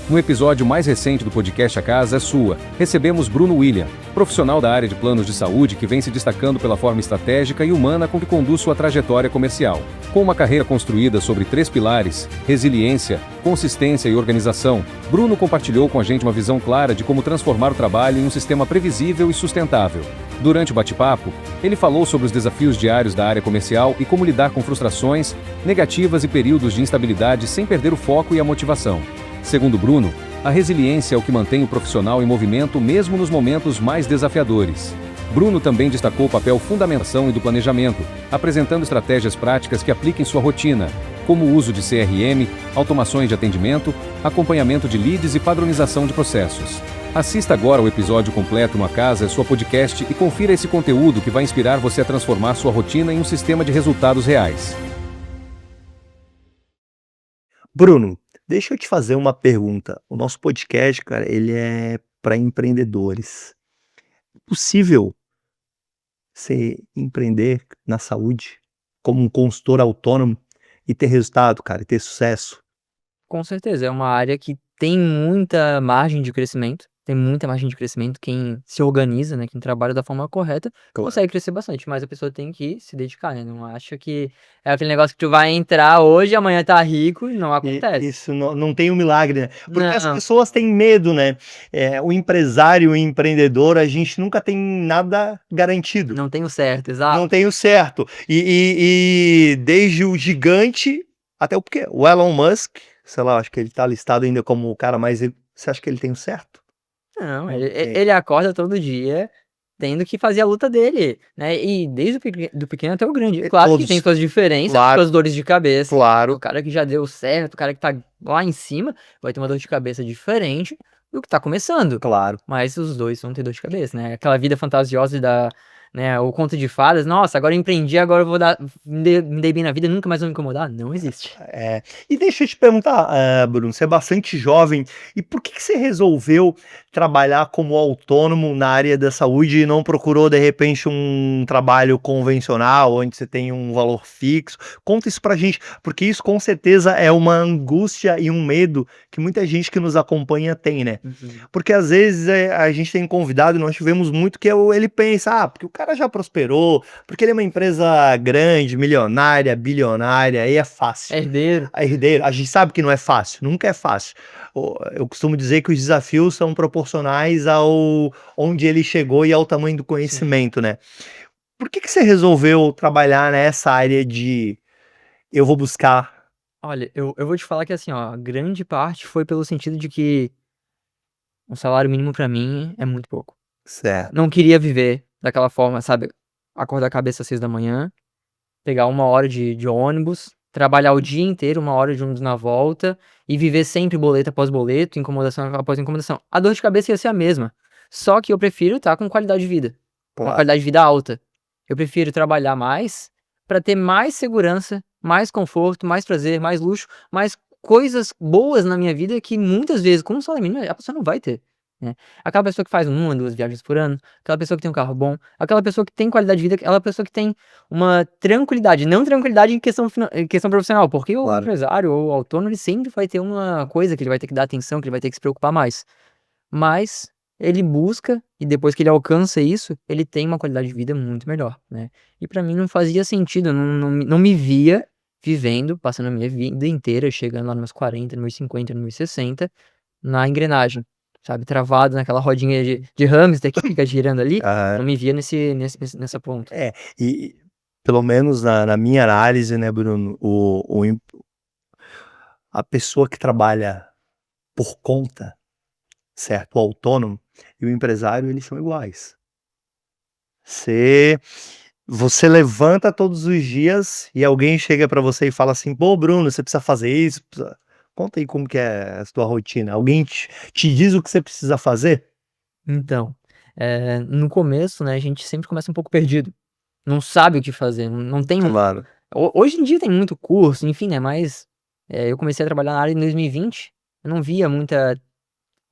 No episódio mais recente do podcast A Casa é Sua, recebemos Bruno William, profissional da área de planos de saúde que vem se destacando pela forma estratégica e humana com que conduz sua trajetória comercial. Com uma carreira construída sobre 3 pilares, resiliência, consistência e organização, Bruno compartilhou com a gente uma visão clara de como transformar o trabalho em um sistema previsível e sustentável. Durante o bate-papo, ele falou sobre os desafios diários da área comercial e como lidar com frustrações, negativas e períodos de instabilidade sem perder o foco e a motivação. Segundo Bruno, a resiliência é o que mantém o profissional em movimento mesmo nos momentos mais desafiadores. Bruno também destacou o papel fundamental e do planejamento, apresentando estratégias práticas que apliquem sua rotina, como o uso de CRM, automações de atendimento, acompanhamento de leads e padronização de processos. Assista agora ao episódio completo no A Casa é Sua podcast e confira esse conteúdo que vai inspirar você a transformar sua rotina em um sistema de resultados reais. Bruno, deixa eu te fazer uma pergunta. O nosso podcast, cara, ele é para empreendedores. É possível você empreender na saúde como um consultor autônomo e ter resultado, cara, e ter sucesso? Com certeza, é uma área que tem muita margem de crescimento. Tem muita margem de crescimento. Quem se organiza, né, quem trabalha da forma correta, consegue crescer bastante. Mas a pessoa tem que se dedicar, né? Não acha que é aquele negócio que tu vai entrar hoje, amanhã tá rico, não acontece. Isso não tem um milagre, né? Porque as Não, pessoas têm medo, né? O empresário, o empreendedor, a gente nunca tem nada garantido. não tem o certo, exato. Não tem o certo. E desde o gigante até o quê? O Elon Musk, sei lá, acho que ele tá listado ainda como o cara mais. Você acha que ele tem o certo? Não, Não ele tem. ele acorda todo dia tendo que fazer a luta dele, né? E desde do pequeno até o grande. Claro que tem Todos. suas diferenças, Claro, suas dores de cabeça. O claro, cara que já deu certo, o cara que tá lá em cima, vai ter uma dor de cabeça diferente do que tá começando. claro. Mas os dois vão ter dor de cabeça, né? Aquela vida fantasiosa da, né, o conto de fadas. Nossa, agora eu empreendi, agora eu vou dar, me dei bem na vida, nunca mais vou me incomodar. Não existe. E deixa eu te perguntar, Bruno, você é bastante jovem, e por que você resolveu trabalhar como autônomo na área da saúde e não procurou, de repente, um trabalho convencional, onde você tem um valor fixo? Conta isso pra gente, porque isso com certeza é uma angústia e um medo que muita gente que nos acompanha tem, né? Porque às vezes a gente tem um convidado, e nós tivemos muito, que ele pensa, porque o cara já prosperou, porque ele é uma empresa grande, milionária, bilionária, aí é fácil. Herdeiro. A herdeiro, a gente sabe que não é fácil, nunca é fácil. Eu costumo dizer que os desafios são proporcionais ao onde ele chegou e ao tamanho do Sim. conhecimento, né? Por que você resolveu trabalhar nessa área de eu vou buscar? Olha, eu vou te falar que assim, ó, grande parte foi pelo sentido de que um salário mínimo pra mim é muito pouco. Certo, Não queria viver daquela forma, sabe? Acordar a cabeça às 6 da manhã, pegar 1 hora de ônibus, trabalhar o dia inteiro, 1 hora de ônibus na volta, e viver sempre boleto após boleto, incomodação após incomodação. A dor de cabeça ia ser a mesma. Só que eu prefiro estar com qualidade de vida. Uma claro. qualidade de vida alta. Eu prefiro trabalhar mais pra ter mais segurança, mais conforto, mais prazer, mais luxo, mais coisas boas na minha vida que muitas vezes, com um salário mínimo, a pessoa não vai ter, né? Aquela pessoa que faz 1, 2 viagens por ano, aquela pessoa que tem um carro bom, aquela pessoa que tem qualidade de vida, aquela pessoa que tem uma tranquilidade, não tranquilidade em questão profissional, porque o Claro. empresário ou o autônomo, ele sempre vai ter uma coisa que ele vai ter que dar atenção, que ele vai ter que se preocupar mais. Mas ele busca e depois que ele alcança isso, ele tem uma qualidade de vida muito melhor, né. E pra mim não fazia sentido, eu não me via vivendo, passando a minha vida inteira, chegando lá nos meus 40, nos meus 50, nos meus 60, na engrenagem, sabe, travado naquela rodinha de hamster que fica girando ali, Ah, não me via nessa ponto. e pelo menos na minha análise, né, Bruno, a pessoa que trabalha por conta, certo? O autônomo e o empresário, eles são iguais. Você você levanta todos os dias e alguém chega pra você e fala assim: "Pô, Bruno, você precisa fazer isso, conta aí como que é a sua rotina". Alguém te diz o que você precisa fazer? Então, no começo, né, a gente sempre começa um pouco perdido, não sabe o que fazer, não tem um Claro. hoje em dia tem muito curso, enfim, né, mas, eu comecei a trabalhar na área em 2020, eu não via muita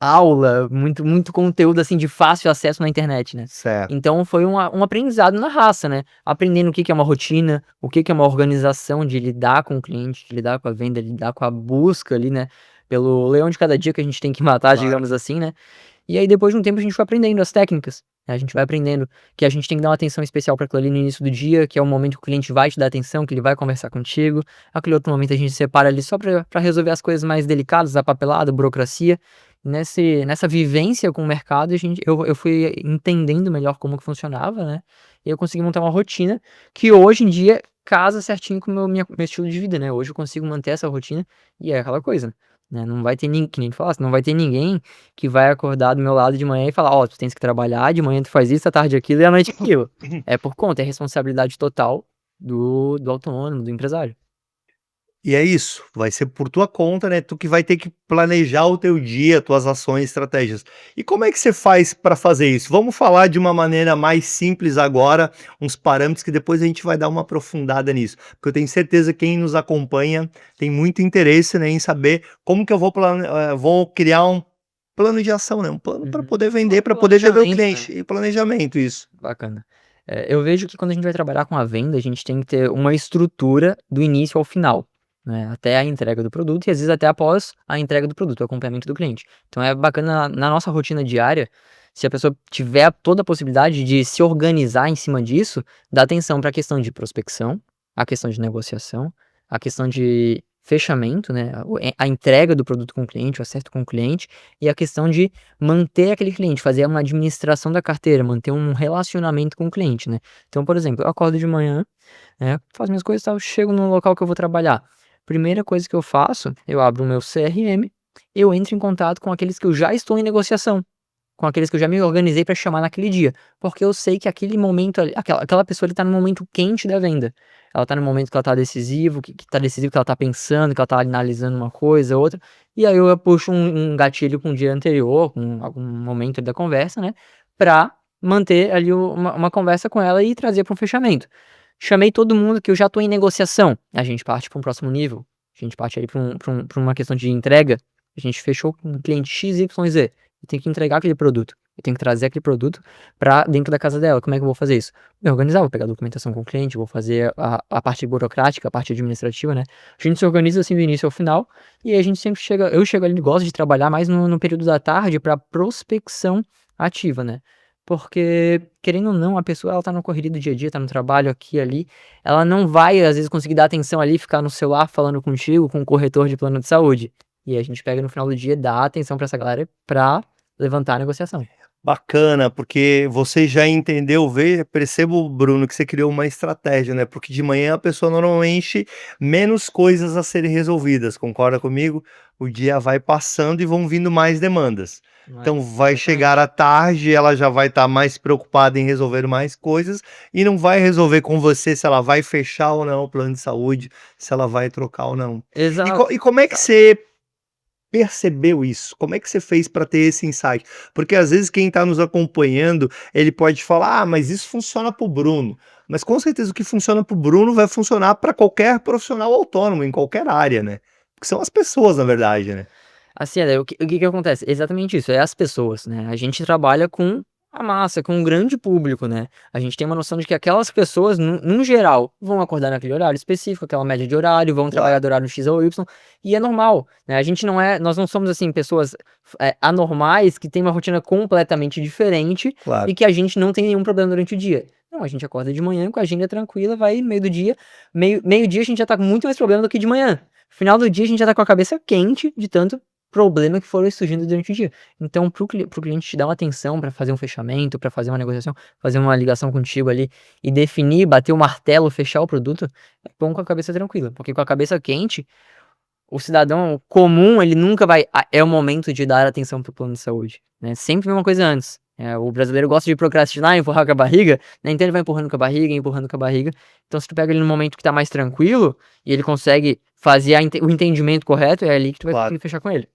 aula, muito conteúdo, assim, de fácil acesso na internet, né. Certo. Então foi um aprendizado na raça, né, aprendendo o que que é uma rotina, o que que é uma organização de lidar com o cliente, de lidar com a venda, lidar com a busca ali, né, pelo leão de cada dia que a gente tem que matar, Claro. digamos assim, né? E aí depois de um tempo a gente vai aprendendo as técnicas, né? A gente vai aprendendo que a gente tem que dar uma atenção especial para aquilo ali no início do dia, que é o momento que o cliente vai te dar atenção, que ele vai conversar contigo. Aquele outro momento a gente separa ali só para resolver as coisas mais delicadas, a papelada, a burocracia. Nessa vivência com o mercado, eu fui entendendo melhor como que funcionava, né? E eu consegui montar uma rotina que hoje em dia casa certinho com o meu estilo de vida, né? Hoje eu consigo manter essa rotina e é aquela coisa, né? Não vai ter ninguém, que nem tu falasse, não vai ter ninguém que vai acordar do meu lado de manhã e falar, ó, tu tens que trabalhar, de manhã tu faz isso, à tarde aquilo e à noite aquilo. É por conta, é responsabilidade total do autônomo, do empresário. E é isso, vai ser por tua conta, né, tu que vai ter que planejar o teu dia, tuas ações, estratégias. E como é que você faz para fazer isso? Vamos falar de uma maneira mais simples agora, uns parâmetros que depois a gente vai dar uma aprofundada nisso, porque eu tenho certeza que quem nos acompanha tem muito interesse, né, em saber como que eu vou criar um plano de ação, né, um plano para Uhum. poder vender, para poder ver o Planejamento, né? cliente, e planejamento, isso. Bacana. Eu vejo que quando a gente vai trabalhar com a venda, a gente tem que ter uma estrutura do início ao final, né? Até a entrega do produto e às vezes até após a entrega do produto, o acompanhamento do cliente. Então é bacana na nossa rotina diária, se a pessoa tiver toda a possibilidade de se organizar em cima disso, dar atenção para a questão de prospecção, a questão de negociação, a questão de fechamento, né? A entrega do produto com o cliente, o acerto com o cliente, e a questão de manter aquele cliente, fazer uma administração da carteira, manter um relacionamento com o cliente, né. Então, por exemplo, eu acordo de manhã, né, faço minhas coisas e tal, chego no local que eu vou trabalhar. Primeira coisa que eu faço, eu abro o meu CRM, eu entro em contato com aqueles que eu já estou em negociação, com aqueles que eu já me organizei para chamar naquele dia, porque eu sei que aquele momento ali aquela pessoa ali tá no momento quente da venda. Ela tá no momento que ela tá decisivo, que tá decisivo, que ela tá pensando, que ela tá analisando uma coisa, outra, e aí eu puxo um gatilho com o dia anterior, com algum momento da conversa, né, pra manter ali uma conversa com ela e trazer para um fechamento. Chamei todo mundo que eu já tô em negociação, a gente parte para um próximo nível, a gente parte ali pra uma questão de entrega, a gente fechou com o cliente XYZ. Eu tenho que entregar aquele produto. Eu tenho que trazer aquele produto para dentro da casa dela. Como é que eu vou fazer isso? Me organizar, vou pegar a documentação com o cliente, vou fazer a parte burocrática, a parte administrativa, né? A gente se organiza assim do início ao final e aí a gente sempre chega. Eu chego ali, gosto de trabalhar mais no período da tarde para prospecção ativa, né? Porque, querendo ou não, a pessoa ela tá na correria do dia a dia, tá no trabalho aqui e ali, ela não vai, às vezes, conseguir dar atenção ali, ficar no celular falando contigo, com o corretor de plano de saúde. E a gente pega no final do dia, dá atenção pra essa galera pra levantar a negociação. Bacana, porque você já entendeu, percebo, Bruno, que você criou uma estratégia, né? Porque de manhã a pessoa normalmente menos coisas a serem resolvidas, concorda comigo? O dia vai passando e vão vindo mais demandas. Não é? Então vai Exatamente. chegar à tarde, ela já vai estar mais preocupada em resolver mais coisas e não vai resolver com você se ela vai fechar ou não o plano de saúde, se ela vai trocar ou não. Exato. E como é que você percebeu isso? Como é que você fez para ter esse insight? Porque às vezes quem está nos acompanhando, ele pode falar: "Ah, mas isso funciona para o Bruno", mas com certeza o que funciona para o Bruno vai funcionar para qualquer profissional autônomo, em qualquer área, né. Porque são as pessoas, na verdade, né. Assim, o que que acontece? Exatamente isso, é as pessoas, né, a gente trabalha com a massa, com um grande público, né, a gente tem uma noção de que aquelas pessoas, num geral, vão acordar naquele horário específico, aquela média de horário, vão trabalhar Claro, do horário X ou Y, e é normal, né, a gente não é nós não somos, assim, pessoas, anormais que têm uma rotina completamente diferente claro. e que a gente não tem nenhum problema durante o dia. Não, a gente acorda de manhã com a agenda tranquila, vai meio do dia, meio-dia a gente já tá com muito mais problema do que de manhã. Final do dia a gente já tá com a cabeça quente de tanto problema que foram surgindo durante o dia. Então, para o cliente te dar uma atenção para fazer um fechamento, para fazer uma negociação, fazer uma ligação contigo ali e definir, bater o martelo, fechar o produto, é bom com a cabeça tranquila, porque com a cabeça quente, o cidadão comum, ele nunca vai. É o momento de dar atenção para o plano de saúde, né? Sempre vem uma coisa antes. O brasileiro gosta de procrastinar, empurrar com a barriga, né? Então ele vai empurrando com a barriga, empurrando com a barriga. Então, se tu pega ele no momento que tá mais tranquilo e ele consegue fazer o entendimento correto, é ali que tu vai Claro. conseguir fechar com ele.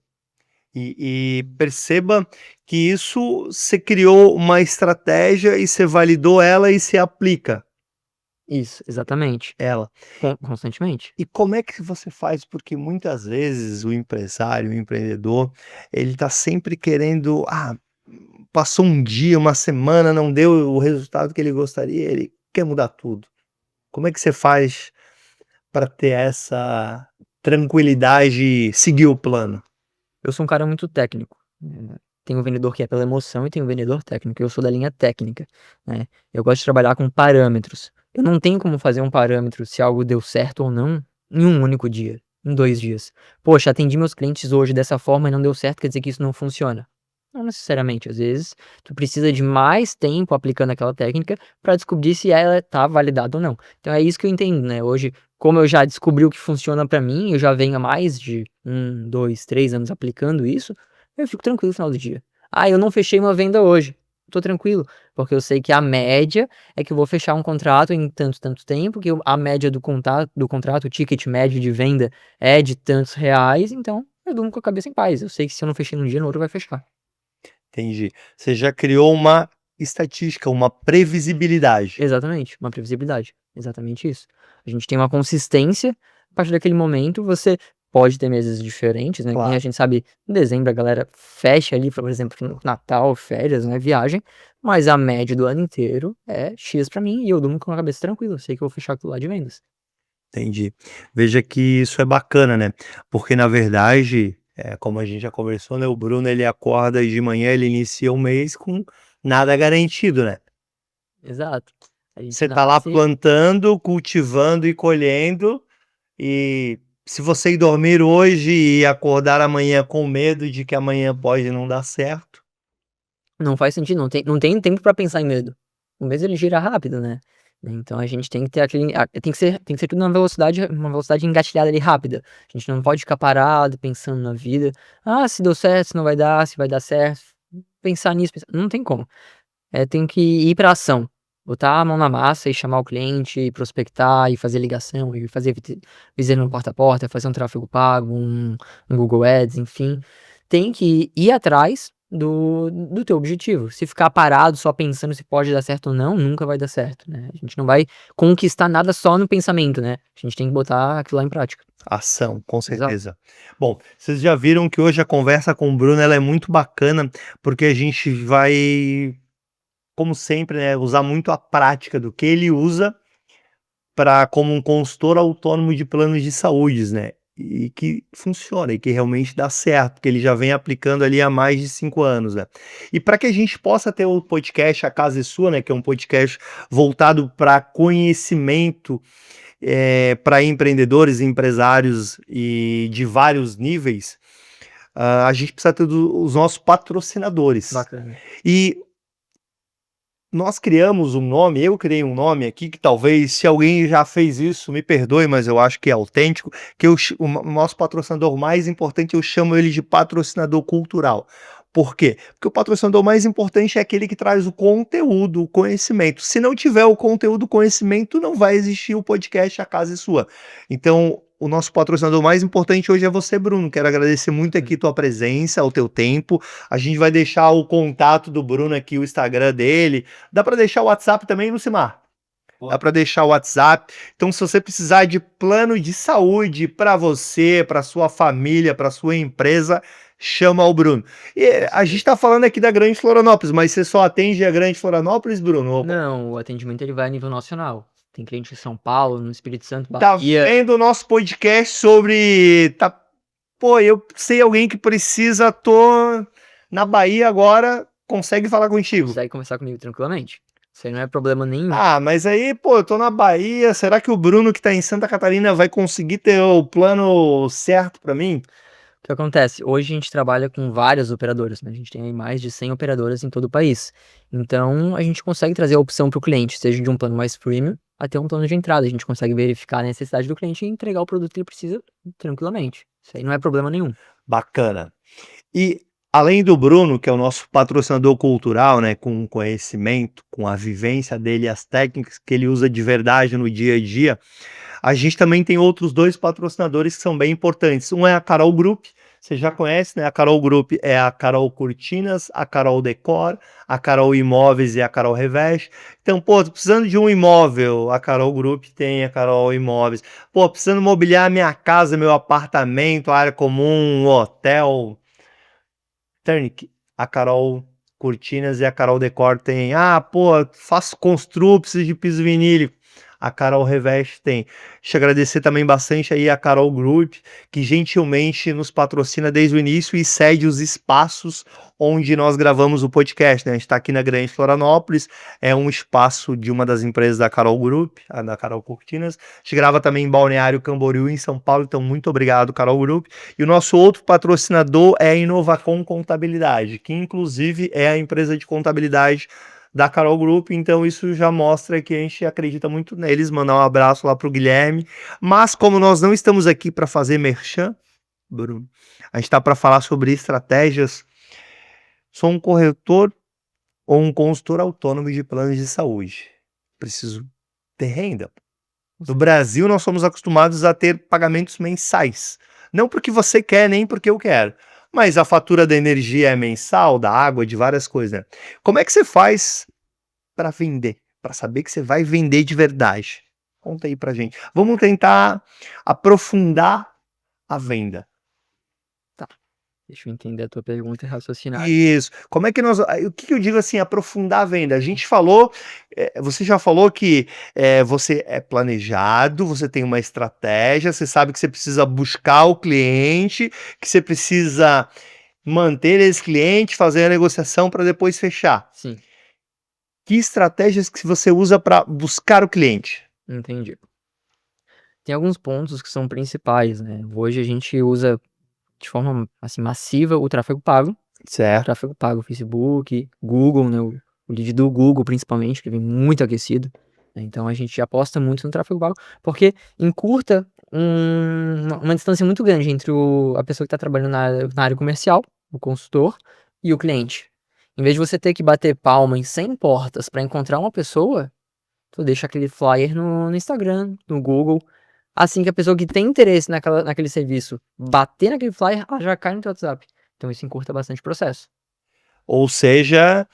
E perceba que isso você criou uma estratégia e você validou ela e você aplica Isso, exatamente. ela. Constantemente. E como é que você faz? Porque muitas vezes o empresário, o empreendedor, ele tá sempre querendo, passou um dia, uma semana, não deu o resultado que ele gostaria, ele quer mudar tudo. Como é que você faz para ter essa tranquilidade e seguir o plano? Eu sou um cara muito técnico. Tem um vendedor que é pela emoção e tem um vendedor técnico. Eu sou da linha técnica, né? Eu gosto de trabalhar com parâmetros. Eu não tenho como fazer um parâmetro se algo deu certo ou não em um único dia, em 2 dias. Poxa, atendi meus clientes hoje dessa forma e não deu certo, quer dizer que isso não funciona. Não necessariamente. Às vezes, tu precisa de mais tempo aplicando aquela técnica para descobrir se ela tá validada ou não. Então é isso que eu entendo, né? Hoje, como eu já descobri o que funciona para mim, eu já venho há mais de 1, 2, 3 anos aplicando isso, eu fico tranquilo no final do dia. Ah, eu não fechei uma venda hoje. Tô tranquilo, porque eu sei que a média é que eu vou fechar um contrato em tanto tempo, que a média do contrato, o ticket médio de venda é de tantos reais, então eu durmo com a cabeça em paz. Eu sei que se eu não fechei num dia, no outro vai fechar. Entendi. Você já criou uma estatística, uma previsibilidade. Exatamente, uma previsibilidade. Exatamente isso. A gente tem uma consistência, a partir daquele momento você pode ter meses diferentes, né, que nem a Claro. gente sabe, em dezembro a galera fecha ali, por exemplo, no Natal, férias, né, viagem, mas a média do ano inteiro é X pra mim e eu durmo com a cabeça tranquila, eu sei que eu vou fechar aquilo lá de vendas. Entendi. Veja que isso é bacana, né, porque na verdade, como a gente já conversou, né, o Bruno ele acorda de manhã, ele inicia o mês com nada garantido, né. Exato. A gente Você tá lá nasce plantando, cultivando e colhendo, e se você ir dormir hoje e acordar amanhã com medo de que amanhã pode não dar certo. Não faz sentido, não tem tempo pra pensar em medo. O medo ele gira rápido, né. Então a gente tem que ter tem que ser tudo numa velocidade engatilhada ali rápida. A gente não pode ficar parado pensando na vida: "Ah, se deu certo, se não vai dar, se vai dar certo", pensar nisso, não tem como. Tem que ir pra ação, botar a mão na massa e chamar o cliente, e prospectar, e fazer ligação, e fazer visita no porta a porta, fazer um tráfego pago, um Google Ads, enfim. Tem que ir atrás do teu objetivo. Se ficar parado só pensando se pode dar certo ou não, nunca vai dar certo, né. A gente não vai conquistar nada só no pensamento, né. A gente tem que botar aquilo lá em prática. Ação, com Exato. certeza. Bom, vocês já viram que hoje a conversa com o Bruno ela é muito bacana, porque a gente vai, como sempre, né, usar muito a prática do que ele usa para como um consultor autônomo de planos de saúdes, né, e que funciona, e que realmente dá certo, porque ele já vem aplicando ali há mais de 5 anos, né. E para que a gente possa ter o podcast A Casa é Sua, né, que é um podcast voltado para conhecimento, para empreendedores e empresários e de vários níveis, a gente precisa ter os nossos patrocinadores. Bacana. E nós criamos um nome, eu criei um nome aqui que talvez se alguém já fez isso, me perdoe, mas eu acho que é autêntico, que o nosso patrocinador mais importante, eu chamo ele de patrocinador cultural. Por quê? Porque o patrocinador mais importante é aquele que traz o conteúdo, o conhecimento. Se não tiver o conteúdo, o conhecimento, não vai existir o podcast A Casa é Sua. Então, o nosso patrocinador mais importante hoje é você, Bruno. Quero agradecer muito aqui tua presença, o teu tempo. A gente vai deixar o contato do Bruno aqui, o Instagram dele. Dá para deixar o WhatsApp também, Lucimar? Dá para deixar o WhatsApp. Então, se você precisar de plano de saúde para você, para sua família, para sua empresa, chama o Bruno. E a gente está falando aqui da Grande Florianópolis, mas você só atende a Grande Florianópolis, Bruno? Não, o atendimento ele vai a nível nacional. Tem cliente em São Paulo, no Espírito Santo, Tá Bahia. vendo o nosso podcast sobre. Tá... Pô, eu sei alguém que precisa, tô na Bahia agora, consegue falar contigo. Consegue conversar comigo tranquilamente. Isso aí não é problema nenhum. Ah, mas aí, pô, eu tô na Bahia, será que o Bruno que tá em Santa Catarina vai conseguir ter o plano certo pra mim? O que acontece? Hoje a gente trabalha com várias operadoras, né? A gente tem aí mais de 100 operadoras em todo o país. Então, a gente consegue trazer a opção para o cliente, seja de um plano mais premium até um plano de entrada. A gente consegue verificar a necessidade do cliente e entregar o produto que ele precisa tranquilamente. Isso aí não é problema nenhum. Bacana. E além do Bruno, que é o nosso patrocinador cultural, né, com conhecimento, com a vivência dele, as técnicas que ele usa de verdade no dia a dia, a gente também tem outros 2 patrocinadores que são bem importantes. Um é a Carol Group, você já conhece, né? A Carol Group é a Carol Cortinas, a Carol Decor, a Carol Imóveis e a Carol Reveste. Então, pô, tô precisando de um imóvel, a Carol Group tem a Carol Imóveis. Pô, precisando mobiliar minha casa, meu apartamento, área comum, hotel, turnkey, a Carol Cortinas e a Carol Decor tem. Ah, pô, faço construo, preciso de piso vinílico. a Carol Reveste tem. Deixa eu agradecer também bastante aí a Carol Group, que gentilmente nos patrocina desde o início e cede os espaços onde nós gravamos o podcast, né? A gente está aqui na Grande Florianópolis, é um espaço de uma das empresas da Carol Group, a da Carol Cortinas. A gente grava também em Balneário Camboriú, em São Paulo, então muito obrigado, Carol Group. E o nosso outro patrocinador é a Inovacom Contabilidade, que inclusive é a empresa de contabilidade da Carol Group, então isso já mostra que a gente acredita muito neles. Mandar um abraço lá pro Guilherme. Mas como nós não estamos aqui para fazer merchan, Bruno, a gente está para falar sobre estratégias. Sou um corretor ou um consultor autônomo de planos de saúde. Preciso ter renda. No Brasil, nós somos acostumados a ter pagamentos mensais. Não porque você quer, nem porque eu quero. Mas a fatura da energia é mensal, da água, de várias coisas, né? Como é que você faz para vender? Para saber que você vai vender de verdade? Conta aí pra gente. Vamos tentar aprofundar a venda. Deixa eu entender a tua pergunta e raciocinar. Isso. Como é que nós. O que eu digo assim, aprofundar a venda? A gente falou, você já falou que você é planejado, você tem uma estratégia, você sabe que você precisa buscar o cliente, que você precisa manter esse cliente, fazer a negociação para depois fechar. Sim, Que estratégias que você usa para buscar o cliente? entendi. Tem alguns pontos que são principais, né? Hoje a gente usa de forma assim massiva o tráfego pago. Certo. Tráfego pago, Facebook, Google, né? O lead do Google, principalmente, que vem muito aquecido, né? Então a gente aposta muito no tráfego pago, porque encurta uma distância muito grande entre a pessoa que está trabalhando na área comercial, o consultor, e o cliente. Em vez de você ter que bater palma em 100 portas para encontrar uma pessoa, tu deixa aquele flyer no Instagram, no Google. Assim que a pessoa que tem interesse naquele serviço bater naquele flyer, ela já cai no teu WhatsApp. Então isso encurta bastante o processo. Ou seja,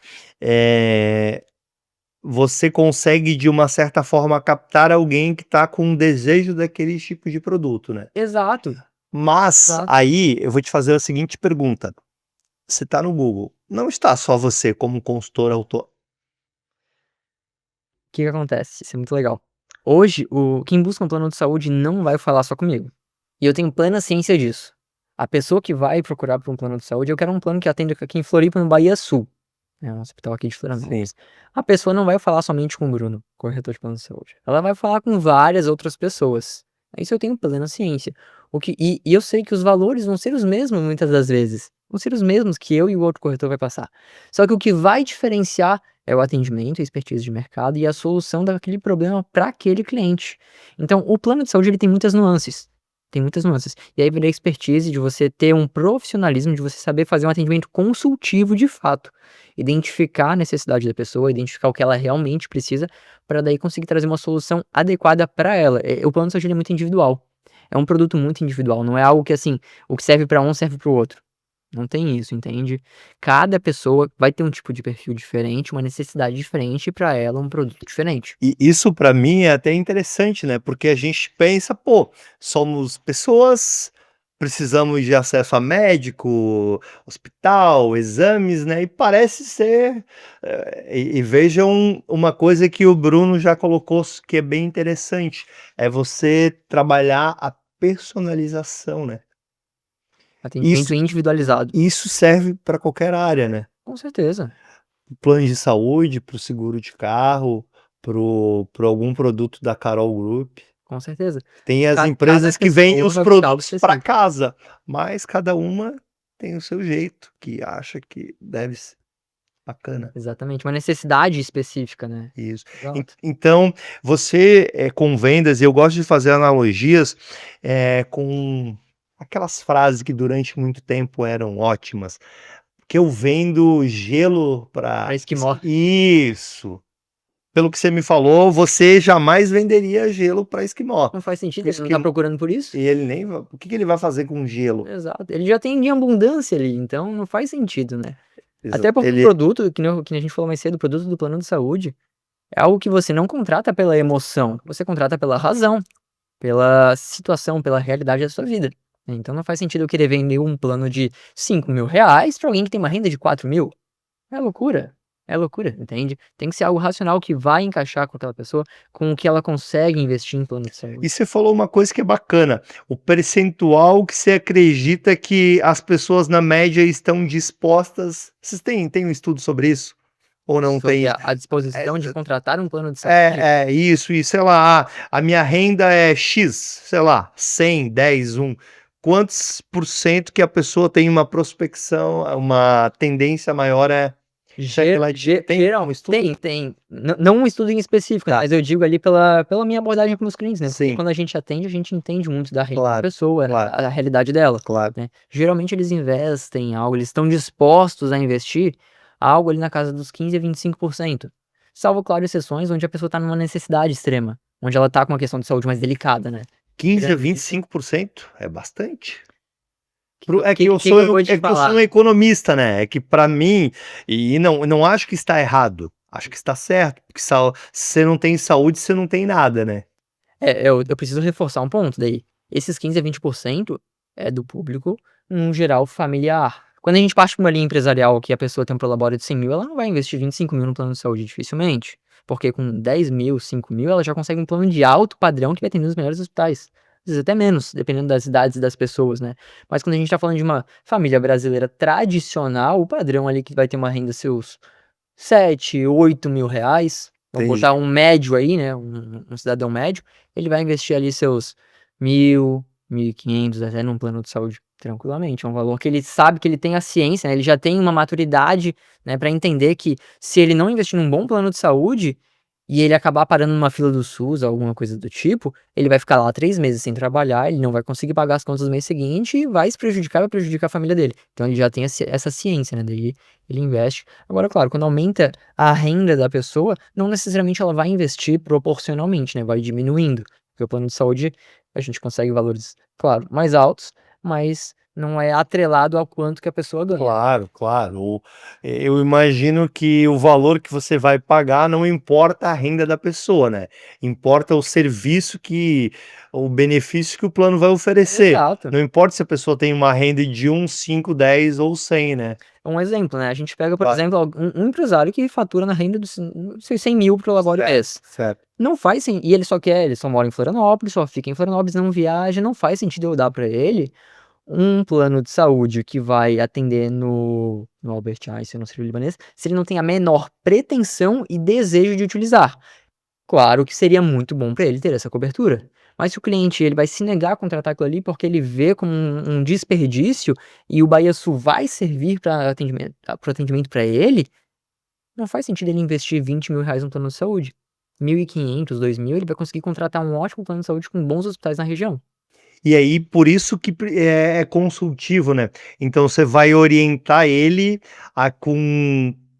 você consegue de uma certa forma captar alguém que está com um desejo daquele tipo de produto, né? Exato. Mas Exato. aí eu vou te fazer a seguinte pergunta. Você está no Google, não está só você como consultor autônomo. O que acontece? Isso é muito legal. Hoje, quem busca um plano de saúde não vai falar só comigo. E eu tenho plena ciência disso. A pessoa que vai procurar por um plano de saúde, eu quero um plano que atenda aqui em Floripa, no Bahia Sul. É um hospital aqui de Florianópolis. A pessoa não vai falar somente com o Bruno, corretor de plano de saúde. Ela vai falar com várias outras pessoas. Isso eu tenho plena ciência. E eu sei que os valores vão ser os mesmos muitas das vezes. Vão ser os mesmos que eu e o outro corretor vai passar. Só que o que vai diferenciar é o atendimento, a expertise de mercado e a solução daquele problema para aquele cliente. Então, o plano de saúde ele tem muitas nuances. Tem muitas nuances. E aí vem a expertise de você ter um profissionalismo, de você saber fazer um atendimento consultivo de fato. Identificar a necessidade da pessoa, identificar o que ela realmente precisa, para daí conseguir trazer uma solução adequada para ela. O plano de saúde ele é muito individual. É um produto muito individual, não é algo que assim, o que serve para um serve para o outro. Não tem isso, entende? Cada pessoa vai ter um tipo de perfil diferente, uma necessidade diferente e para ela um produto diferente. E isso para mim é até interessante, né? Porque a gente pensa, pô, somos pessoas, precisamos de acesso a médico, hospital, exames, né? E parece ser. E vejam uma coisa que o Bruno já colocou que é bem interessante: é você trabalhar a personalização, né? Atendimento individualizado. Isso serve para qualquer área, né? Com certeza. Planos de saúde, para o seguro de carro, para algum produto da Carol Group. Com certeza. Tem as Cada empresas que vendem pessoa os vai buscar algo produtos para específico. casa, mas cada uma tem o seu jeito, que acha que deve ser bacana. Exatamente, uma necessidade específica, né. Isso. Exato. Então, você, com vendas, eu gosto de fazer analogias, com aquelas frases que durante muito tempo eram ótimas, que eu vendo gelo para Pra esquimó. Isso. Pelo que você me falou, você jamais venderia gelo para esquimó. Não faz sentido, Porque ele não tá procurando por isso. E ele nem o que ele vai fazer com gelo? Exato, ele já tem em abundância ali, então não faz sentido, né. Exa Até porque o ele produto, que nem a gente falou mais cedo, o produto do plano de saúde, é algo que você não contrata pela emoção, você contrata pela razão, pela situação, pela realidade da sua vida. Então não faz sentido eu querer vender um plano de R$ 5.000 pra alguém que tem uma renda de 4.000. É loucura. É loucura, entende? Tem que ser algo racional que vai encaixar com aquela pessoa, com o que ela consegue investir em plano de E saúde. você falou uma coisa que é bacana, o percentual que você acredita que as pessoas na média estão dispostas, vocês têm um estudo sobre isso? Ou não Sobre tem? a É disposição de contratar um plano de saúde, isso, sei lá, a minha renda é X, sei lá, 100, 10, 1. Quantos por cento que a pessoa tem uma prospecção, uma tendência maior isso é relativo, tem um estudo? tem. Não um estudo em específico, Tá. mas eu digo ali pela minha abordagem com meus clientes, né, porque Sim. quando a gente atende, a gente entende muito da renda da Claro, pessoa, claro. a realidade dela, Claro. né. Geralmente eles investem algo, eles estão dispostos a investir algo ali na casa dos 15 a 25%. Salvo, claro, exceções onde a pessoa tá numa necessidade extrema, onde ela tá com uma questão de saúde mais delicada, né. 15 a Grande 25% é bastante. que É que eu que eu vou te sou falar? um economista, né, é que para mim e não acho que está errado, acho que está certo, porque se você não tem saúde, você não tem nada, né. Eu preciso reforçar um ponto daí. Esses 15 a 20% é do público, num geral, familiar. Quando a gente parte pra uma linha empresarial que a pessoa tem um prolabore de 100.000, ela não vai investir 25.000 no plano de saúde, dificilmente. Porque com 10.000, 5.000, ela já consegue um plano de alto padrão que vai atender nos melhores hospitais. Às vezes até menos, dependendo das idades das pessoas, né. Mas quando a gente tá falando de uma família brasileira tradicional, o padrão ali que vai ter uma renda seus 7, 8 mil reais, vamos Entendi. botar um médio aí, né, um cidadão médio, ele vai investir ali seus 1.000, 1.500 até num plano de saúde, tranquilamente. É um valor que ele sabe que ele tem a ciência, né, ele já tem uma maturidade, né, pra entender que se ele não investir num bom plano de saúde, e ele acabar parando numa fila do SUS, alguma coisa do tipo, ele vai ficar lá 3 meses sem trabalhar, ele não vai conseguir pagar as contas do mês seguinte e vai se prejudicar, vai prejudicar a família dele. Então ele já tem essa ciência, né, daí ele investe. Agora, claro, quando aumenta a renda da pessoa, não necessariamente ela vai investir proporcionalmente, né, vai diminuindo, porque o plano de saúde a gente consegue valores, claro, mais altos, mas não é atrelado ao quanto que a pessoa ganha. Claro, claro. Eu imagino que o valor que você vai pagar não importa a renda da pessoa, né, importa o benefício que o plano vai oferecer. Exato. Não importa se a pessoa tem uma renda de 1, 5, 10 ou 100, né. Um exemplo, né, a gente pega, por Claro. exemplo, um empresário que fatura na renda dos 100.000 pro labore mês. Certo. Não faz e ele só mora em Florianópolis, só fica em Florianópolis, não viaja, não faz sentido eu dar pra ele um plano de saúde que vai atender no Albert Einstein, no Sírio-Libanês, se ele não tem a menor pretensão e desejo de utilizar. Claro que seria muito bom para ele ter essa cobertura, mas se o cliente ele vai se negar a contratar aquilo ali, porque ele vê como um desperdício e o BahiaSul vai servir para atendimento para ele, não faz sentido ele investir 20.000 reais no plano de saúde. 1.500, 2.000, ele vai conseguir contratar um ótimo plano de saúde com bons hospitais na região. E aí, por isso que é consultivo, né. Então você vai orientar ele a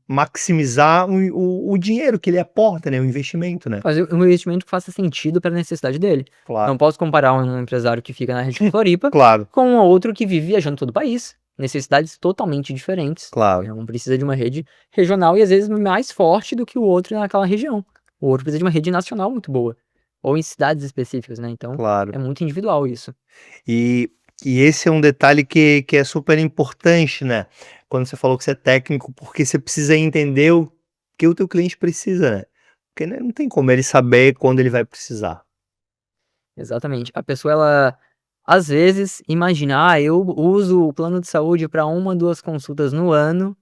maximizar o dinheiro que ele aporta, né, o investimento, né. Fazer um investimento que faça sentido para a necessidade dele. Claro. Não posso comparar um empresário que fica na região de Floripa Claro, com um outro que vive viajando todo o país. Necessidades totalmente diferentes. claro. Um precisa de uma rede regional e às vezes mais forte do que o outro naquela região. O outro precisa de uma rede nacional muito boa. Ou em cidades específicas, né? Então Claro. é muito individual isso. E esse é um detalhe que é super importante, né, quando você falou que você é técnico, porque você precisa entender o que o teu cliente precisa, né, porque, né, não tem como ele saber quando ele vai precisar. Exatamente. A pessoa, ela às vezes imagina, eu uso o plano de saúde para 1, 2 consultas no ano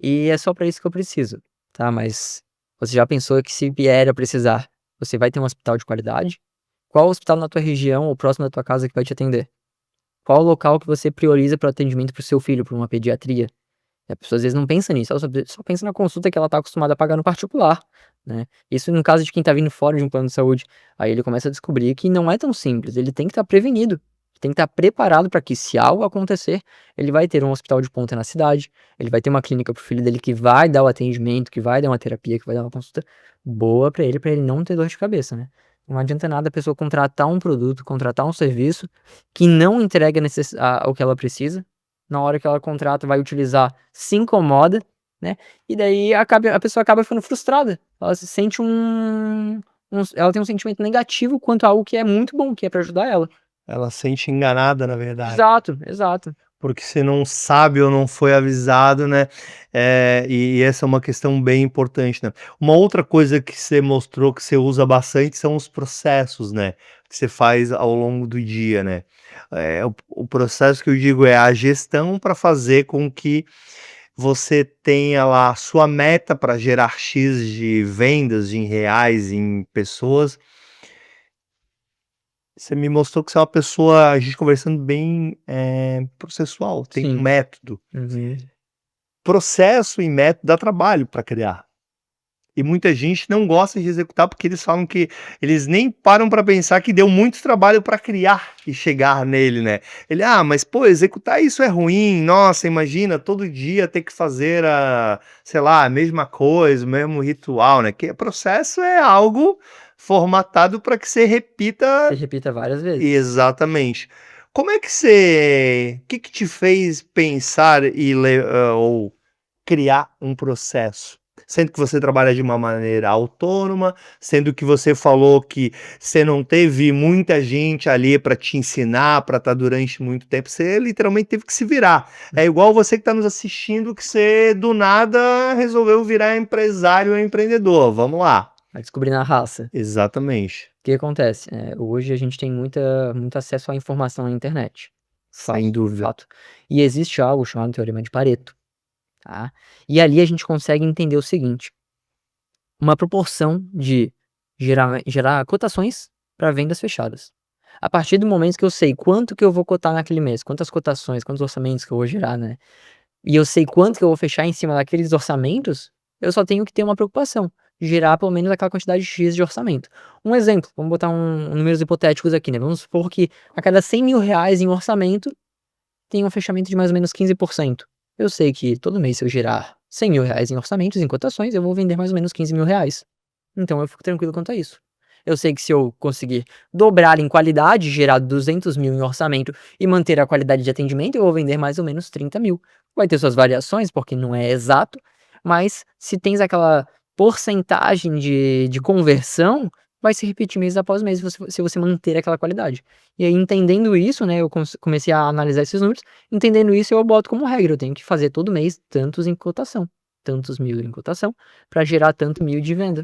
e é só para isso que eu preciso, tá? Mas você já pensou que se vier a precisar, você vai ter um hospital de qualidade? Qual hospital na tua região ou próximo da tua casa que vai te atender? Qual o local que você prioriza para o atendimento para o seu filho, para uma pediatria? E a pessoa às vezes não pensa nisso, ela só pensa na consulta que ela está acostumada a pagar no particular, né. Isso no caso de quem está vindo fora de um plano de saúde, aí ele começa a descobrir que não é tão simples, ele tem que estar prevenido, tem que estar preparado para que se algo acontecer, ele vai ter um hospital de ponta na cidade, ele vai ter uma clínica para o filho dele que vai dar o atendimento, que vai dar uma terapia, que vai dar uma consulta boa para ele não ter dor de cabeça, né. Não adianta nada a pessoa contratar um produto, contratar um serviço, que não entrega o que ela precisa, na hora que ela contrata, vai utilizar, se incomoda, né, e daí a pessoa acaba ficando frustrada. Ela se sente ela tem um sentimento negativo quanto a algo que é muito bom, que é pra ajudar ela. Ela se sente enganada, na verdade. Exato, exato. porque você não sabe ou não foi avisado, né? E essa é uma questão bem importante, né? Uma outra coisa que você mostrou que você usa bastante são os processos, né? Que você faz ao longo do dia, né? O processo que eu digo é a gestão para fazer com que você tenha lá a sua meta para gerar X de vendas em reais, em pessoas. Você me mostrou que você é uma pessoa, a gente conversando bem, processual, tem um Sim. método. Uhum. Processo e método dá trabalho para criar. E muita gente não gosta de executar, porque eles falam que eles nem param para pensar que deu muito trabalho para criar e chegar nele, né. Ele: "Ah, mas pô, executar isso é ruim, nossa, imagina todo dia ter que fazer sei lá, a mesma coisa, o mesmo ritual", né, que processo é algo formatado para que você repita. Você repita várias vezes. Exatamente. Como é que você que te fez pensar ou criar um processo? Sendo que você trabalha de uma maneira autônoma, sendo que você falou que você não teve muita gente ali para te ensinar, para estar durante muito tempo, você literalmente teve que se virar. É igual você que está nos assistindo, que você do nada resolveu virar empresário ou empreendedor, vamos lá. Vai descobrir na raça. Exatamente. O que acontece? Hoje a gente tem muito acesso à informação na internet. Sem dúvida. Fato. E existe algo chamado Teorema de Pareto, tá? E ali a gente consegue entender o seguinte: uma proporção de gerar cotações para vendas fechadas. A partir do momento que eu sei quanto que eu vou cotar naquele mês, quantas cotações, quantos orçamentos que eu vou gerar, né? E eu sei quanto que eu vou fechar em cima daqueles orçamentos, eu só tenho que ter uma preocupação, de gerar pelo menos aquela quantidade X de orçamento. Um exemplo, vamos botar números hipotéticos aqui, né? Vamos supor que a cada R$ 100.000 em orçamento, tem um fechamento de mais ou menos 15%. Eu sei que todo mês, se eu gerar R$ 100.000 em orçamentos, em cotações, eu vou vender mais ou menos R$ 15.000. Então eu fico tranquilo quanto a isso. Eu sei que se eu conseguir dobrar em qualidade, gerar 200.000 em orçamento e manter a qualidade de atendimento, eu vou vender mais ou menos 30.000. Vai ter suas variações, porque não é exato, mas se tens aquela porcentagem de conversão, vai se repetir mês após mês se você manter aquela qualidade. E aí, entendendo isso, né, eu comecei a analisar esses números. Entendendo isso, eu boto como regra, eu tenho que fazer todo mês tantos em cotação, tantos mil em cotação, para gerar tanto mil de venda.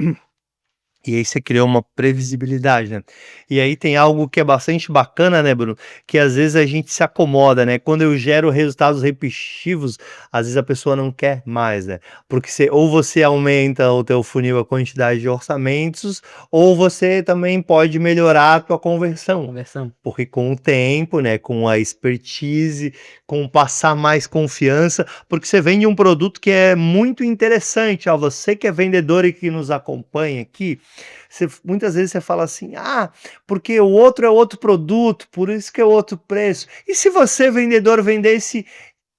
E aí você criou uma previsibilidade, né. E aí tem algo que é bastante bacana, né, Bruno, que às vezes a gente se acomoda, né, quando eu gero resultados repetitivos, às vezes a pessoa não quer mais, né, porque você aumenta o teu funil, a quantidade de orçamentos, ou você também pode melhorar a tua conversão. Conversão. Porque com o tempo, né, com a expertise, com passar mais confiança, porque você vende um produto que é muito interessante, ó, você que é vendedor e que nos acompanha aqui, muitas vezes você fala assim: "Ah, porque o outro é outro produto, por isso que é outro preço". E se você, vendedor,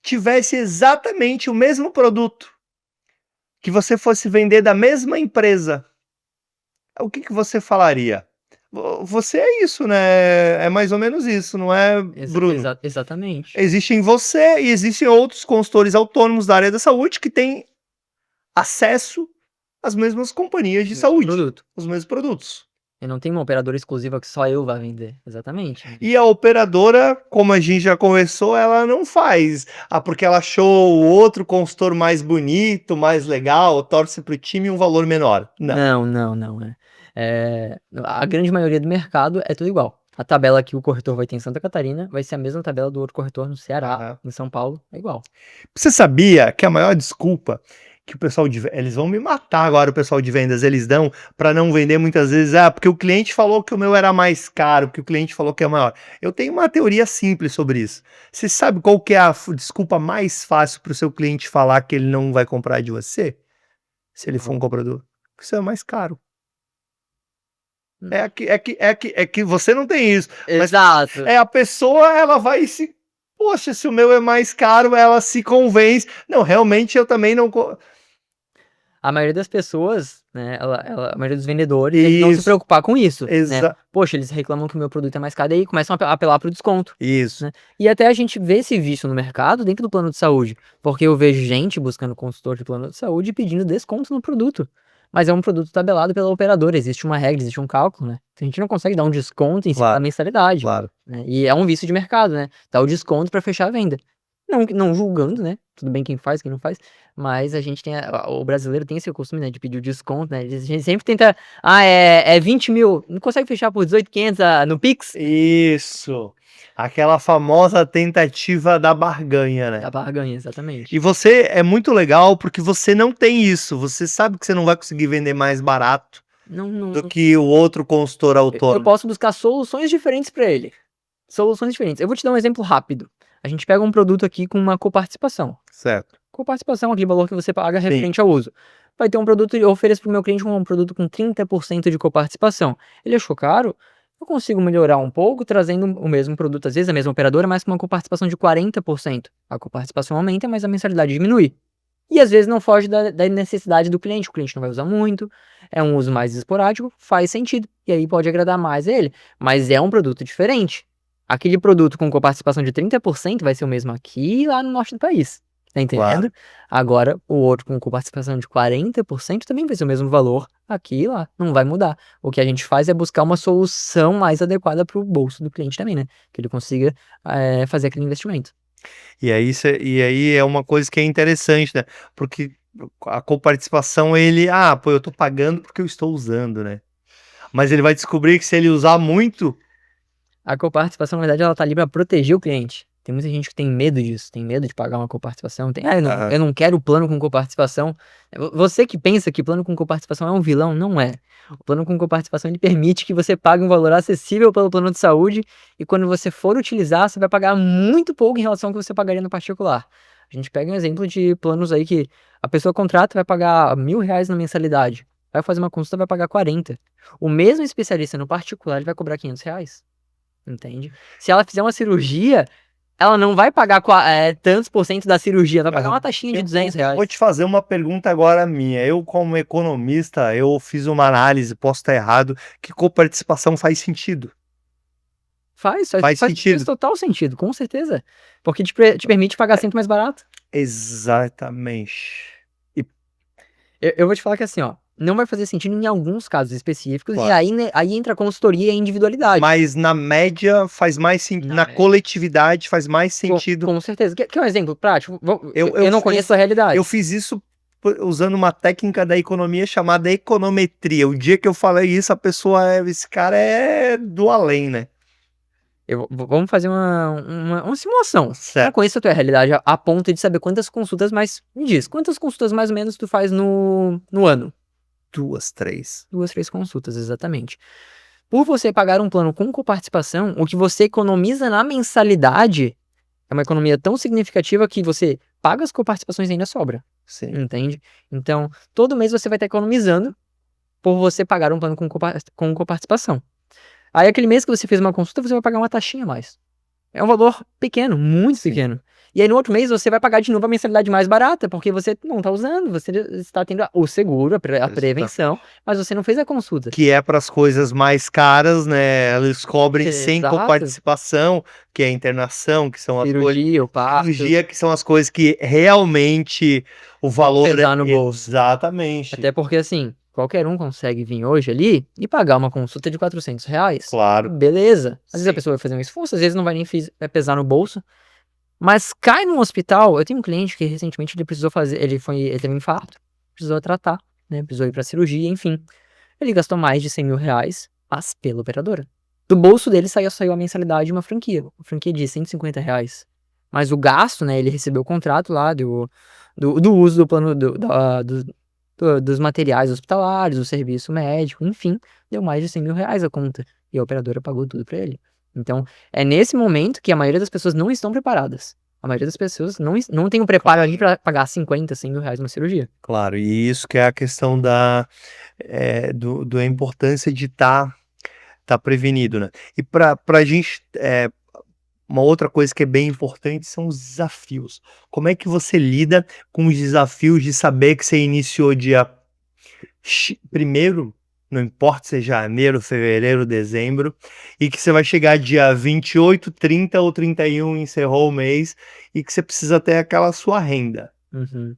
tivesse exatamente o mesmo produto, que você fosse vender da mesma empresa, o que você falaria? Você é isso, né, é mais ou menos isso, não é, Bruno? Exatamente. Existe em você e existem outros consultores autônomos da área da saúde que têm acesso às mesmas companhias de Mesmo saúde, produto. os mesmos produtos. Eu não tenho uma operadora exclusiva que só eu vá vender. Exatamente. E a operadora, como a gente já conversou, ela não faz, porque ela achou o outro consultor mais bonito, mais legal, torce para o time um valor menor. Não. Não, não, não, a grande maioria do mercado é tudo igual. A tabela que o corretor vai ter em Santa Catarina vai ser a mesma tabela do outro corretor no Ceará, Aham. em São Paulo, é igual. Você sabia que a maior desculpa que o pessoal eles vão me matar agora, o pessoal de vendas, eles dão para não vender muitas vezes: "Ah, porque o cliente falou que o meu era mais caro, porque o cliente falou que é maior". Eu tenho uma teoria simples sobre isso. Você sabe qual que é a desculpa mais fácil para o seu cliente falar que ele não vai comprar de você? Se ele for um comprador? Que você é mais caro. Hum. É que você não tem isso, mas Exato. a pessoa, ela vai se: "Poxa, se o meu é mais caro", ela se convence: "Não, realmente eu também não co". A maioria das pessoas, né, a maioria dos vendedores, eles não se Isso, preocupar com isso, né. exa Poxa, eles reclamam que o meu produto é mais caro, e aí começam a apelar para o desconto, isso. né. E até a gente vê esse vício no mercado dentro do plano de saúde, porque eu vejo gente buscando consultor de plano de saúde e pedindo desconto no produto, mas é um produto tabelado pela operadora, existe uma regra, existe um cálculo, né. Então a gente não consegue dar um desconto em cima da Claro, mensalidade, claro. né, e é um vício de mercado, né, dar o desconto para fechar a venda. Não julgando, né? Tudo bem quem faz, quem não faz, mas a gente tem, o brasileiro tem esse costume, né, de pedir o desconto, né? A gente sempre tenta, é 20 mil, não consegue fechar por 18.500 no Pix? Isso. Aquela famosa tentativa da barganha, né? A barganha, exatamente. E você é muito legal porque você não tem isso. Você sabe que você não vai conseguir vender mais barato Não, do que o outro consultor eu autônomo. posso buscar soluções diferentes para ele. Soluções diferentes. Eu vou te dar um exemplo rápido. A gente pega um produto aqui com uma coparticipação. Certo. Coparticipação, aquele valor que você paga Sim. referente ao uso. Vai ter um produto, eu ofereço para o meu cliente um produto com 30% de coparticipação. Ele achou caro? Eu consigo melhorar um pouco, trazendo o mesmo produto, às vezes a mesma operadora, mas com uma coparticipação de 40%. A coparticipação aumenta, mas a mensalidade diminui. E às vezes não foge da necessidade do cliente. O cliente não vai usar muito, é um uso mais esporádico, faz sentido. E aí pode agradar mais a ele. Mas é um produto diferente. Aquele produto com coparticipação de 30% vai ser o mesmo aqui e lá no norte do país. Tá entendendo? Claro. Agora, o outro com coparticipação de 40% também vai ser o mesmo valor aqui e lá. Não vai mudar. O que a gente faz é buscar uma solução mais adequada para o bolso do cliente também, né? Que ele consiga fazer aquele investimento. E aí é uma coisa que é interessante, né? Porque a coparticipação, pô, eu tô pagando porque eu estou usando, né? Mas ele vai descobrir que se ele usar muito, A coparticipação, na verdade, ela tá ali para proteger o cliente. Tem muita gente que tem medo disso, tem medo de pagar uma coparticipação. Eu não quero plano com coparticipação. Você que pensa que plano com coparticipação é um vilão, não é. O plano com coparticipação ele permite que você pague um valor acessível pelo plano de saúde e quando você for utilizar, você vai pagar muito pouco em relação ao que você pagaria no particular. A gente pega um exemplo de planos aí que a pessoa contrata vai pagar R$ 1.000 na mensalidade. Vai fazer uma consulta, vai pagar 40. O mesmo especialista no particular, ele vai cobrar R$ 500. Entende? Se ela fizer uma cirurgia, ela não vai pagar tantos por cento da cirurgia, vai pagar uma taxinha de R$ 200. vou te fazer uma pergunta agora minha. Eu, como economista, eu fiz uma análise, posso estar errado, que coparticipação faz sentido. Faz sentido. total sentido, com certeza. Porque te permite pagar sempre mais barato. Exatamente. Eu vou te falar que assim, ó, não vai fazer sentido em alguns casos específicos, Claro. e aí, né, aí entra a consultoria e a individualidade. Mas na média faz mais sentido, Na na média. coletividade faz mais sentido. Com certeza. Quer um exemplo prático? Eu Eu não fiz- conheço a realidade. Eu fiz isso usando uma técnica da economia chamada econometria. O dia que eu falei isso, esse cara é do além, né? Vamos fazer uma simulação. Eu não Certo. conheço a tua realidade a ponto de saber quantas consultas, mas me diz, quantas consultas mais ou menos tu faz no ano? 2, 3. 2, 3 consultas, exatamente. Por você pagar um plano com coparticipação, o que você economiza na mensalidade é uma economia tão significativa que você paga as coparticipações e ainda sobra, Sim. entende? Então, todo mês você vai estar economizando por você pagar um plano com coparticipação. Aí, aquele mês que você fez uma consulta, você vai pagar uma taxinha a mais. É um valor pequeno, muito Sim. pequeno. E aí, no outro mês, você vai pagar de novo a mensalidade mais barata, porque você não está usando, você está tendo o seguro, a prevenção, mas você não fez a consulta. Que é para as coisas mais caras, né? Eles cobrem sem Exato. coparticipação, que é a internação, que são as coisas. Cirurgia, o parto. Cirurgia, que são as coisas que realmente o valor pesar no bolso. Exatamente. Até porque, assim, qualquer um consegue vir hoje ali e pagar uma consulta de R$ 400. Claro. Beleza. Às vezes a Sim. pessoa vai fazer um esforço, às vezes não vai nem vai pesar no bolso. Mas cai num hospital. Eu tenho um cliente que recentemente ele precisou fazer. Ele teve um infarto, precisou tratar, né? Precisou ir pra cirurgia, enfim. Ele gastou mais de R$ 100.000, mas pela operadora. Do bolso dele saiu a mensalidade de uma franquia de R$ 150. Mas o gasto, né? Ele recebeu o contrato lá do uso do plano dos materiais hospitalares, do serviço médico, enfim, deu mais de R$ 100.000 a conta. E a operadora pagou tudo pra ele. Então, é nesse momento que a maioria das pessoas não estão preparadas. A maioria das pessoas não tem o preparo ali pra pagar R$ 50, R$ 100.000 numa cirurgia. Claro, e isso que é a questão da importância de tá prevenido, né? E pra gente, uma outra coisa que é bem importante são os desafios. Como é que você lida com os desafios de saber que você iniciou dia 1º, não importa se é janeiro, fevereiro, dezembro, e que você vai chegar dia 28, 30 ou 31, encerrou o mês, e que você precisa ter aquela sua renda. Uhum.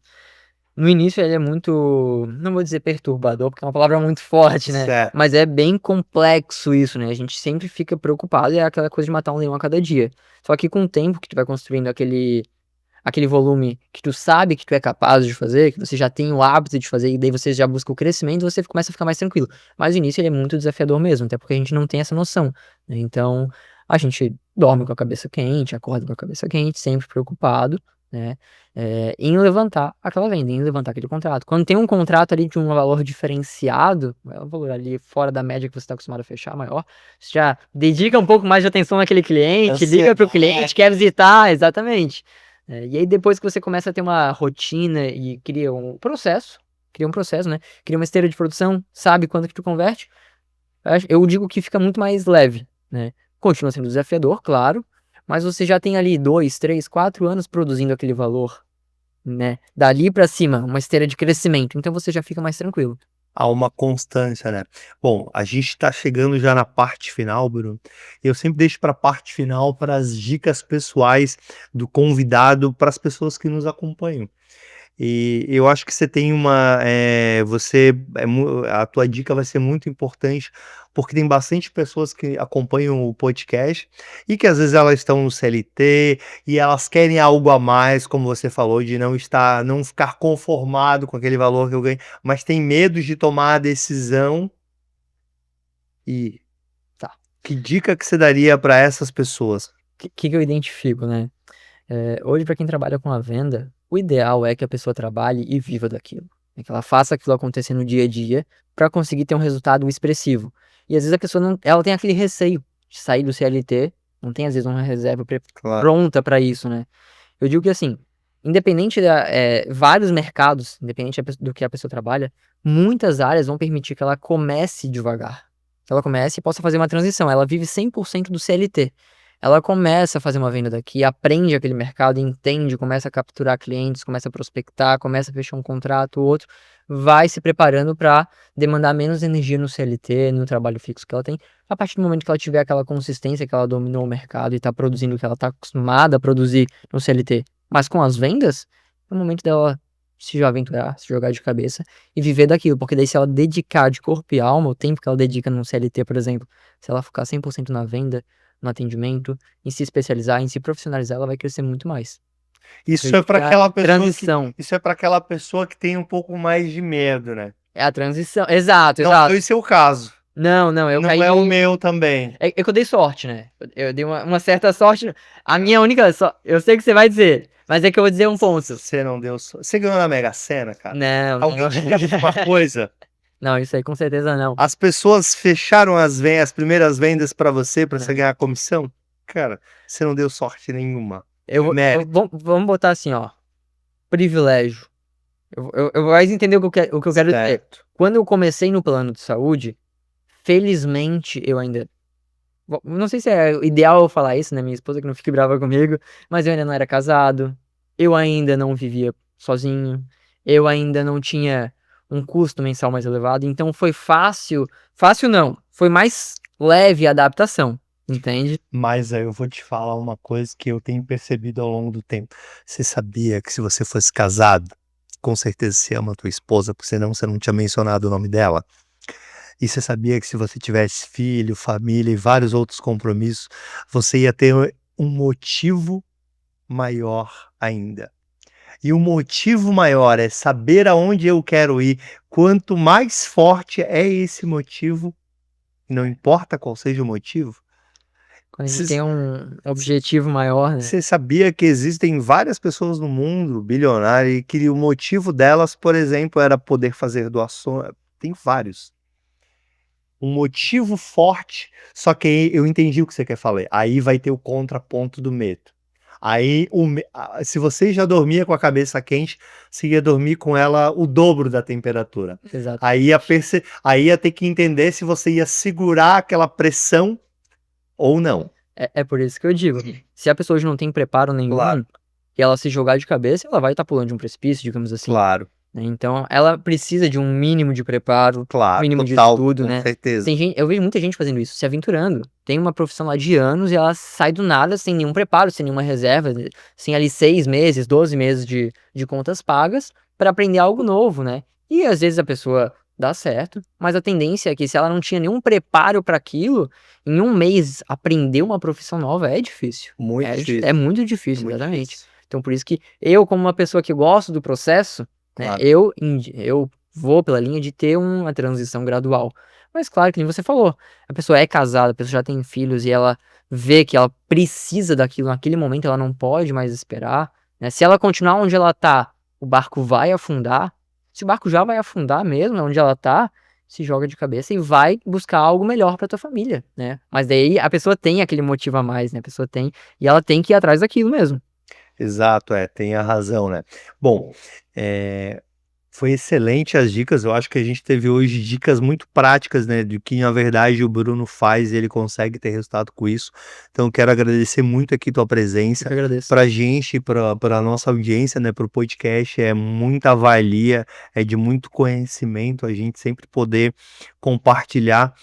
No início ele é muito, não vou dizer perturbador, porque é uma palavra muito forte, né? Certo. Mas é bem complexo isso, né? A gente sempre fica preocupado e é aquela coisa de matar um leão a cada dia. Só que com o tempo que tu vai construindo aquele volume que tu sabe que tu é capaz de fazer, que você já tem o hábito de fazer, e daí você já busca o crescimento, você começa a ficar mais tranquilo. Mas o início ele é muito desafiador mesmo, até porque a gente não tem essa noção, né? Então, a gente dorme com a cabeça quente, acorda com a cabeça quente, sempre preocupado, né? Em levantar aquela venda, em levantar aquele contrato. Quando tem um contrato ali de um valor diferenciado, é um valor ali fora da média que você está acostumado a fechar, maior, você já dedica um pouco mais de atenção naquele cliente, liga para o cliente, quer visitar, exatamente. E aí depois que você começa a ter uma rotina e cria um processo, né? Cria uma esteira de produção, sabe quando que tu converte, eu digo que fica muito mais leve, né? Continua sendo desafiador, claro, mas você já tem ali 2, 3, 4 anos produzindo aquele valor, né? Dali pra cima, uma esteira de crescimento, então você já fica mais tranquilo. Há uma constância, né? Bom, a gente tá chegando já na parte final, Bruno. Eu sempre deixo para a parte final para as dicas pessoais do convidado para as pessoas que nos acompanham. E eu acho que você tem a tua dica vai ser muito importante, porque tem bastante pessoas que acompanham o podcast e que às vezes elas estão no CLT e elas querem algo a mais, como você falou, de não ficar conformado com aquele valor que eu ganho, mas tem medo de tomar a decisão. E Tá. que dica que você daria para essas pessoas? Que eu identifico, né? Hoje, para quem trabalha com a venda, o ideal é que a pessoa trabalhe e viva daquilo, né? Que ela faça aquilo acontecer no dia a dia para conseguir ter um resultado expressivo. E às vezes a pessoa ela tem aquele receio de sair do CLT, não tem às vezes uma reserva Claro. pronta para isso, né? Eu digo que assim, independente vários mercados, independente do que a pessoa trabalha, muitas áreas vão permitir que ela comece devagar. Que ela comece e possa fazer uma transição. Ela vive 100% do CLT. Ela começa a fazer uma venda daqui, aprende aquele mercado, entende, começa a capturar clientes, começa a prospectar, começa a fechar um contrato, outro, vai se preparando para demandar menos energia no CLT, no trabalho fixo que ela tem. A partir do momento que ela tiver aquela consistência, que ela dominou o mercado e está produzindo o que ela está acostumada a produzir no CLT, mas com as vendas, é o momento dela se aventurar, se jogar de cabeça e viver daquilo, porque daí se ela dedicar de corpo e alma, o tempo que ela dedica no CLT, por exemplo, se ela focar 100% na venda, no atendimento, em se especializar, em se profissionalizar, ela vai crescer muito mais. Isso é para aquela pessoa transição. Isso é para aquela pessoa que tem um pouco mais de medo, né? É a transição. Exato, Não exato. foi o seu caso. Não, eu Não caí é o meu também. É que eu dei sorte, né? Eu dei uma certa sorte. A minha única sorte. Eu sei que você vai dizer, mas é que eu vou dizer um ponto. Você não deu sorte. Você ganhou na Mega Sena, cara? Não. Alguém te disse uma coisa? Não, isso aí com certeza não. As pessoas fecharam as primeiras vendas para você Não. ganhar a comissão? Cara, você não deu sorte nenhuma. Vamos botar assim, ó. Privilégio. Eu vais entender o que eu quero dizer. Certo. Quando eu comecei no plano de saúde, felizmente eu ainda. Não sei se é ideal eu falar isso, né? Minha esposa que não fique brava comigo, mas eu ainda não era casado, eu ainda não vivia sozinho, eu ainda não tinha um custo mensal mais elevado, então foi fácil não, foi mais leve a adaptação, entende? Mas aí eu vou te falar uma coisa que eu tenho percebido ao longo do tempo. Você sabia que se você fosse casado, com certeza você ama a tua esposa, porque senão você não tinha mencionado o nome dela? E você sabia que se você tivesse filho, família e vários outros compromissos, você ia ter um motivo maior ainda. E o motivo maior é saber aonde eu quero ir. Quanto mais forte é esse motivo, não importa qual seja o motivo. Quando a gente tem um objetivo maior, né? Você sabia que existem várias pessoas no mundo bilionárias e que o motivo delas, por exemplo, era poder fazer doações? Tem vários. Um motivo forte, só que eu entendi o que você quer falar. Aí vai ter o contraponto do medo. Aí, se você já dormia com a cabeça quente, você ia dormir com ela o dobro da temperatura. Exato. Aí ia ter que entender se você ia segurar aquela pressão ou não. É por isso que eu digo, se a pessoa hoje não tem preparo nenhum, Claro. e ela se jogar de cabeça, ela vai estar pulando de um precipício, digamos assim. Claro, Né? Então, ela precisa de um mínimo de preparo, um mínimo de total, estudo, com né? certeza. Eu vejo muita gente fazendo isso, se aventurando. Tem uma profissão lá de anos e ela sai do nada sem nenhum preparo, sem nenhuma reserva, sem ali 6 meses, 12 meses de contas pagas para aprender algo novo, né? E às vezes a pessoa dá certo, mas a tendência é que se ela não tinha nenhum preparo para aquilo, em um mês aprender uma profissão nova é difícil. Muito difícil. É muito difícil, Muito exatamente. difícil. Então, por isso que eu, como uma pessoa que gosto do processo, né, Claro. eu vou pela linha de ter uma transição gradual. Mas claro, que nem você falou, a pessoa é casada, a pessoa já tem filhos e ela vê que ela precisa daquilo naquele momento, ela não pode mais esperar, né? Se ela continuar onde ela tá, o barco vai afundar. Se o barco já vai afundar mesmo, onde ela tá, se joga de cabeça e vai buscar algo melhor pra tua família, né? Mas daí a pessoa tem aquele motivo a mais, né? A pessoa tem, e ela tem que ir atrás daquilo mesmo. Exato, tem a razão, né. Bom, foi excelente as dicas, eu acho que a gente teve hoje dicas muito práticas, né, de que na verdade o Bruno faz e ele consegue ter resultado com isso. Então eu quero agradecer muito aqui tua Eu presença, que agradeço. pra gente, pra nossa audiência, né, para o podcast, é muita valia, é de muito conhecimento a gente sempre poder compartilhar.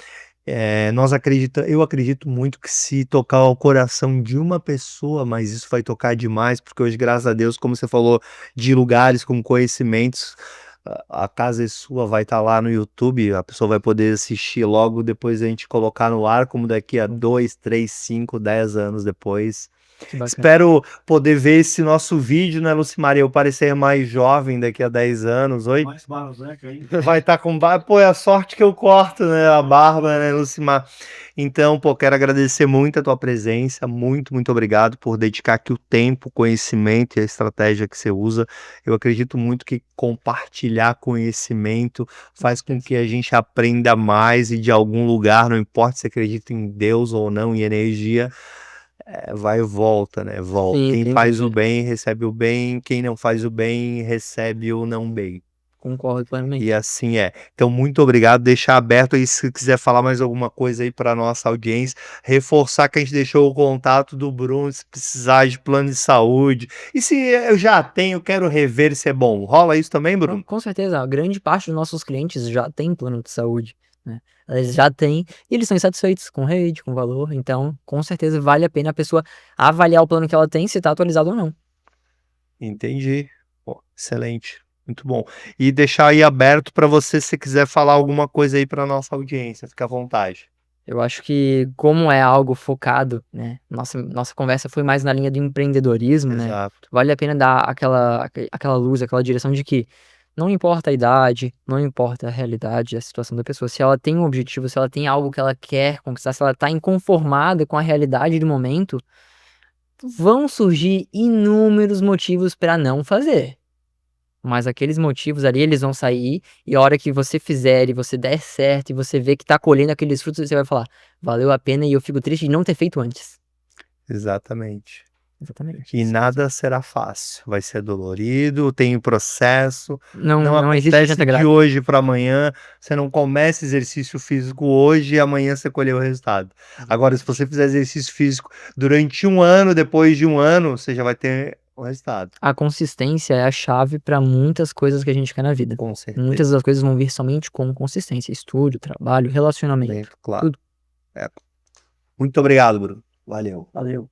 Eu acredito muito que se tocar o coração de uma pessoa, mas isso vai tocar demais, porque hoje, graças a Deus, como você falou, de lugares com conhecimentos, a casa é sua, vai estar lá no YouTube, a pessoa vai poder assistir logo depois a gente colocar no ar, como daqui a 2, 3, 5, 10 anos depois. Que bacana. Espero poder ver esse nosso vídeo, né, Lucimaria, eu parecer mais jovem daqui a 10 anos. Oi? Mais barroseca ainda. Vai estar com barba. Pô, é a sorte que eu corto, né? A barba, né, Lucimar? Então, pô, quero agradecer muito a tua presença. Muito, muito obrigado por dedicar aqui o tempo, o conhecimento e a estratégia que você usa. Eu acredito muito que compartilhar conhecimento faz com que a gente aprenda mais e de algum lugar, não importa se acredita em Deus ou não, em energia, vai e volta, né? Volta. Sim, Quem tem faz o sentido. bem recebe o bem, quem não faz o bem recebe o não bem. Concordo E plenamente. assim é. Então, muito obrigado. Deixar aberto aí se quiser falar mais alguma coisa aí para nossa audiência. Reforçar que a gente deixou o contato do Bruno, se precisar de plano de saúde. E se eu já tenho, quero rever se é bom. Rola isso também, Bruno? Com certeza, a grande parte dos nossos clientes já tem plano de saúde, né? Eles já têm e eles estão insatisfeitos com rede, com valor, então com certeza vale a pena a pessoa avaliar o plano que ela tem, se está atualizado ou não. Entendi. Pô, excelente. Muito bom. E deixar aí aberto para você, se quiser falar alguma coisa aí para nossa audiência. Fica à vontade. Eu acho que como é algo focado, né, nossa conversa foi mais na linha do empreendedorismo, né, Exato. vale a pena dar aquela luz, aquela direção de que não importa a idade, não importa a realidade, a situação da pessoa, se ela tem um objetivo, se ela tem algo que ela quer conquistar, se ela tá inconformada com a realidade do momento, vão surgir inúmeros motivos para não fazer. Mas aqueles motivos ali, eles vão sair, e a hora que você fizer e você der certo, e você vê que tá colhendo aqueles frutos, você vai falar: "Valeu a pena e eu fico triste de não ter feito antes". Exatamente. Exatamente, E isso mesmo. nada será fácil. Vai ser dolorido, tem o processo. Não Não existe acontece janta de grátis. hoje para amanhã. Você não começa exercício físico hoje e amanhã você colheu o resultado. Agora, se você fizer exercício físico durante 1 ano, depois de 1 ano, você já vai ter o resultado. A consistência é a chave para muitas coisas que a gente quer na vida. Com certeza. Muitas das coisas vão vir somente com consistência, estudo, trabalho, relacionamento, Claro. tudo. Muito obrigado, Bruno. Valeu. Valeu.